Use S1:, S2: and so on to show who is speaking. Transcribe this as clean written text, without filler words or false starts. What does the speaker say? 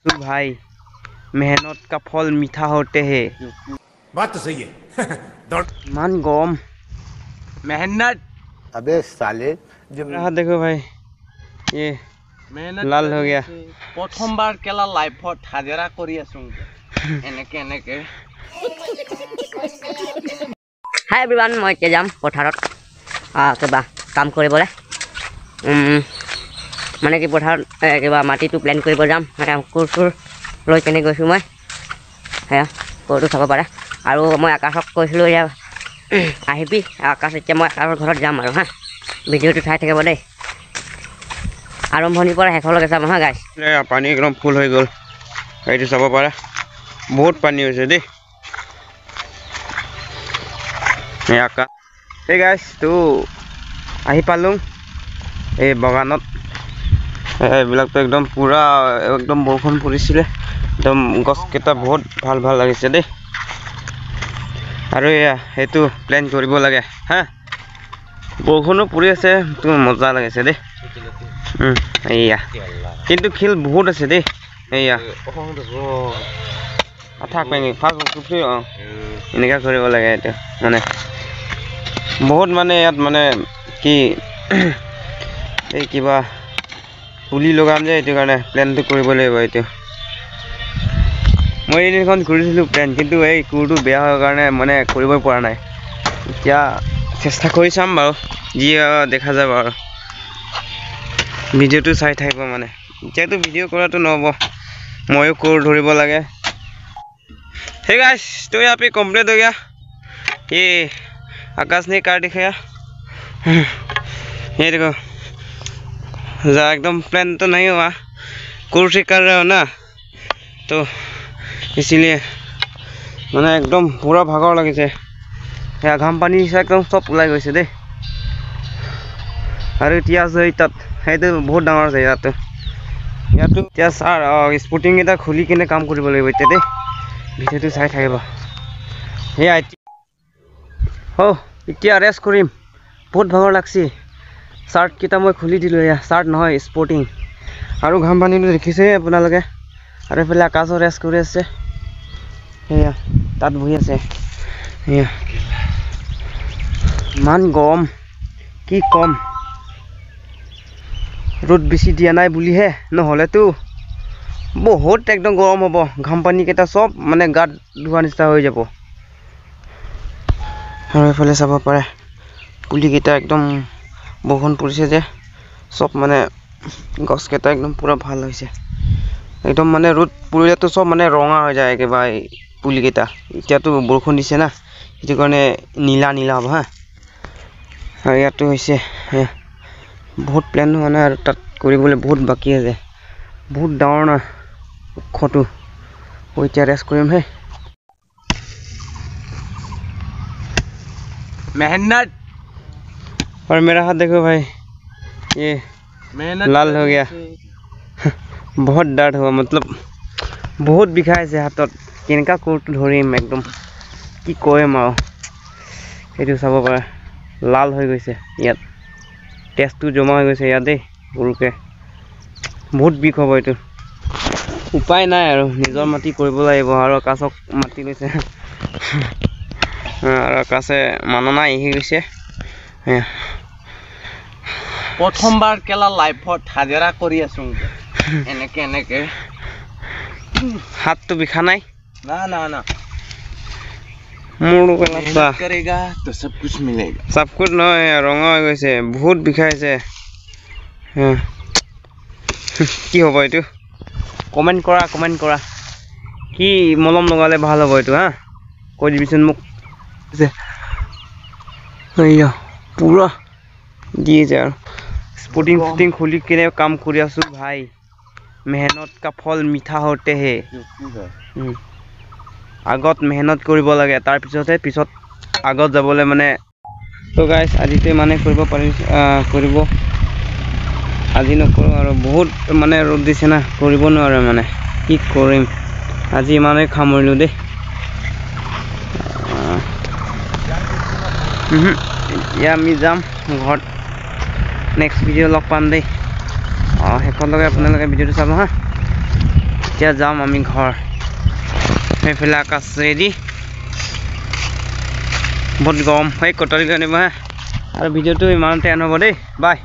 S1: तो भाई मेहनत का फल मीठा होते हैं।
S2: बात तो सही है।
S1: मान गरम
S3: मेहनत
S2: अबे साले
S1: रहा देखो भाई ये
S3: मेहनत
S1: लाल हो गया।
S3: प्रथमबार केला लाइफत हाजिरा কৰি আছো এনেকে এনেকে।
S4: হাই এভৰিৱান, মই এতিয়া যাম পথাৰত কিবা কাম কৰিবলৈ। মানে কি পথাৰত কিবা মাটিটো প্লেন কৰিব যাম। কোৰ চোৰ লৈ কেনে গৈছোঁ মই, সেয়া কোৰটো চাব পাৰে। আৰু মই আকাশক কৈছিলোঁ এতিয়া আহিবি আকাশ, এতিয়া মই আকাশৰ ঘৰত যাম আৰু হা, ভিডিঅ'টো চাই থাকিব দেই, আৰম্ভণিৰ পৰা শেষলৈকে চাম হা গাইছ।
S1: পানী একদম ফুল হৈ গ'ল, এইটো চাব পাৰে, বহুত পানী হৈছে দেই। আকাশ এই গাইছ তো আহি পালোঁ এই বাগানত। এইবিলাকতো একদম পুৰা একদম বৰষুণ পৰিছিলে, একদম গছকেইটা বহুত ভাল ভাল লাগিছে দেই। আৰু এয়া সেইটো প্লেন কৰিব লাগে হা, বৰষুণো পৰি আছে, তো মজা লাগিছে দেই। এইয়া কিন্তু শিল বহুত আছে দেই। এইয়া থাক ফাৰ্ষ্ট এনেকুৱা কৰিব লাগে এইটো, মানে বহুত মানে ইয়াত মানে কি এই কিবা পুলি লগাম যে, এইটো কাৰণে প্লেনটো কৰিব লাগিব। এইটো মই এদিনখন কৰিছিলোঁ প্লেন, কিন্তু এই কোৰটো বেয়া হোৱাৰ কাৰণে মানে কৰিবই পৰা নাই। এতিয়া চেষ্টা কৰি চাম বাৰু, যি দেখা যাব আৰু। ভিডিঅ'টো চাই থাকিব মানে, এতিয়াতো ভিডিঅ' কৰাটো নহ'ব, ময়ো কোৰ ধৰিব লাগে। हे गाइस, तो यहाँ पे कंप्लीट हो गया। ये आकाश ने कार दिखाया, ये देखो एकदम प्लान तो नहीं हुआ, कोर से कर रहे हो ना, तो इसीलिए मैंने एकदम पूरा भागर लगे से घाम पानी से एकदम सब ओলাই গৈছে দেই। আৰু এতিয়া আছে তাত, সেইটো বহুত ডাঙৰ আছে ইয়াতো। এতিয়া ছাৰ স্পৰ্টিং এটা খুলি কিনে কাম কৰিব লাগিব এতিয়া দেই, ভিডিঅ'টো চাই থাকিব। সেয়া এতিয়া ৰেষ্ট কৰিম, বহুত ভাগৰ লাগছি। চাৰ্টকেইটা মই খুলি দিলোঁ, এয়া চাৰ্ট নহয় স্পৰ্টিং। আৰু ঘাম পানীটো দেখিছে আপোনালোকে। আৰু এইফালে আকাশো ৰেষ্ট কৰি আছে, সেয়া তাত বহি আছে। সেয়া ইমান গৰম কি কম, ৰ'দ বেছি দিয়া নাই বুলিহে, নহ'লেতো বহুত একদম গৰম হ'ব। ঘাম পানীকেইটা চব মানে গাত ধোৱা নিচিনা হৈ যাব। আৰু এইফালে চাব পাৰে পুলিকেইটা একদম বৰষুণ পৰিছে যে, চব মানে গছকেইটা একদম পূৰা ভাল হৈছে। একদম মানে ৰ'দ পৰিলেতো চব মানে ৰঙা হৈ যায় একেবাৰে এই পুলিকেইটা। এতিয়াতো বৰষুণ দিছে না, সেইটো কাৰণে নীলা নীলা হ'ব হা। আৰু ইয়াতো হৈছে বহুত প্লেন হোৱা নাই, আৰু তাত কৰিবলৈ বহুত বাকী আছে, বহুত ডাঙৰ না ওখটো। এতিয়া ৰেষ্ট কৰিম হে।
S3: मेहनत
S1: और मेरा हाथ देखो भाई, ये
S3: मेहनत
S1: लाल हो गया। बहुत दर्द हुआ, मतलब बहुत বিষাইছে হাতত। কেনেকা কোৰটো ধৰিম, একদম কি কৰিম আৰু। এইটো চাব পাৰে লাল হৈ গৈছে, ইয়াত তেজটো জমা হৈ গৈছে ইয়াত দেই সৰুকে। বহুত বিষ হ'ব এইটো, উপায় নাই আৰু নিজৰ মাটি কৰিব লাগিব। আৰু আকাশক মাতি লৈছে, আৰু আকাশে মানা নাই আহি গৈছে।
S3: প্ৰথমবাৰ কেলা লাইফত হাজিৰা কৰি আছো এনেকে এনেকে।
S1: হাতটো বিষা নাই
S3: না না না,
S1: মোৰ
S3: मेहनत करेगा तो सब कुछ मिलेगा।
S1: চব কুছ নহয়, ৰঙা হৈ গৈছে, বহুত বিষাইছে। কি হ'ব এইটো, কমেণ্ট কৰা কি মলম লগালে ভাল হ'ব এইটো হা, কৈ দিবিচোন মোক। পুৰা দিয়েছে আৰু স্পৰ্টিং খুলি কিনে কাম কৰি আছো ভাই। মেহনত কা ফল মিঠা होते हैं। আগত মেহনত কৰিব লাগে, তাৰপিছতহে পিছত আগত যাবলৈ মানে। তো গাইছ আজিতে মানে কৰিব আজি নকৰোঁ আৰু, বহুত মানে ৰ'দ দিছে না, কৰিব নোৱাৰে মানে, কি কৰিম। আজি ইমানেই সামৰিলোঁ দেই। এতিয়া আমি যাম ঘৰত, নেক্সট ভিডিঅ' লগ পাম দেই। শেষলৈকে আপোনালোকে ভিডিঅ'টো চাব হা। এতিয়া যাম আমি ঘৰ সেইফালে আকাশ ৰেডি বহুত গৰম সেই কটাৰীটো আনিব হা আৰু ভিডিঅ'টো ইমানতে এণ্ড হ'ব দেই বাই